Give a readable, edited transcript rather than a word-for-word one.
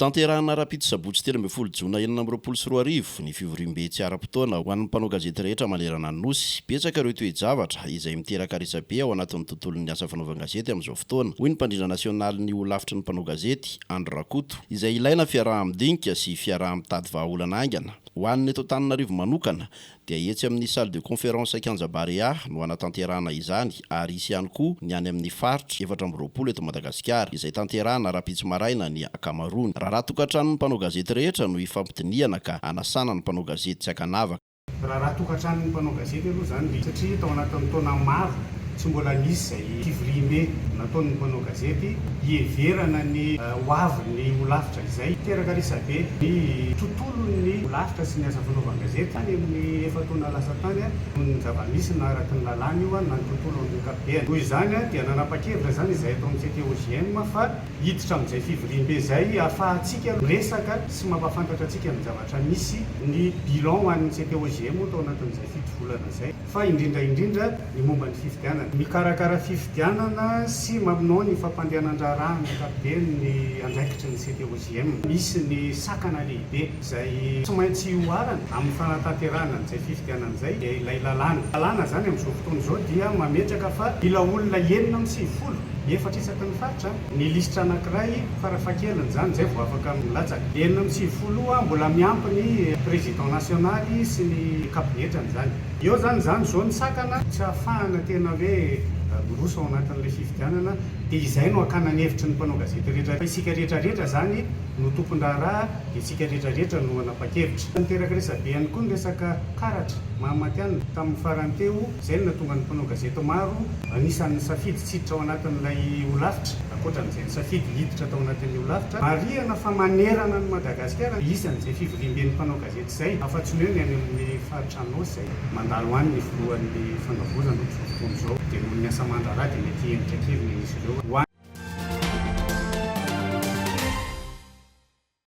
Tanterahana rapito sabotsy 13 Jona 2024 ny fivorim-be tsy ara-potoana ho an'ny mpanao gazety rehetra manerana ny nosy. Betsaka ireo toe-javatra izay miteraka resabe ao anatin'ny tontolon'ny asa fanaovan-gazety amin'izao fotoana. Hoy ny mpandrindra nasionaly ny olavitry ny mpanao gazety Andro Rakoto, izay ilaina fiaraha-midinika sy fiaraha-mitady vahaolana aingana. Ho an'ny eto Antananarivo manokana dia etsy amin'ny salle de conférence Kianjabarea no anatanterahana izany, ary isy ihany koa ny any amin'ny faritra 420 eto Madagasikara izay tanterahana rapitso maraina ny akamaroany. Raha tokantrano ny mpanao gazety rehetra no ifampitiniana ka anasana ny mpanao gazety tsy hakanavaka. Raha tokantrano ny mpanao gazety aloha zany satria tao anatin'ny taona maro tsy mbola nisy izay fivorim-be nataon'ny mpanao gazety hieverana ny hoavin'ny olavitra izay teraka resabe ny tontolon'ny olavitra sy ny asa fanaovan-gazety tany amin'ny efa-taona lasa tany ny zava-misy na araky ny lalàna io na ny tontolon'ny ankapobeny. Noho izany dia nanapa-kevitra zany izay atao amin'ny CTOJM fa hiditra amin'izay fivorim-be izay ahafahantsika resaka sy mampafantatra antsika ny zavatra misy ny bilan ho an'ny CTOJM tao anatin'izay 7 volana izay, fa indrindra ny momba ny fifidianana, mikarakara fifidianana sy maminao ny fampandehanan-draharaha ny ankapobeny ny andraikitry ny CTOJM. Misy ny sakana lehibe izay tsy maintsy hoarana amin'ny fanatanterahana an'izay fifidianana izay dia ilay lalàna zany amin'izao fotoana izao dia mametraka fa mila olona 990 efatra isaky ny faritra ny lisitra anankiray farafahakeliny zany izay vao afaka milatsaka. 990 mbola miampy ny président nasionaly sy ny kabinetrany zany. Eo zany zao ny sakana tsy ahafahana tena hoe miroso ao anatin'ilay fifidianana, dia izay no akana ny hevitry ny mpanao gazety rehetra. Fa isika rehetrarehetra zany no tompon-draharaha, dia isika rehetrarehetra no anapa-kevitra. Niteraka resabe ihany koa ny resaka karatra mahamatianina tamin'ny farany teo, izay no nahatonga ny mpanao gazety maro anisan'ny safidy tsiditra ao anatin'ilay olavitra, ankoatran'izay ny safidy hiditra tao anatin'ny olavitra. Marihana fa manerana ny Madagasikara isan'izay fivorim-ben'ny mpanao gazety izay, afa-tsy ny hoe ny any amin'ny faritra Anosy izay mandalo any ny voalohan'ny fanavozana amin'izao fotoana izao, dia noho ny asa aman-draharaha dia mety endrika kely ny misy ireo.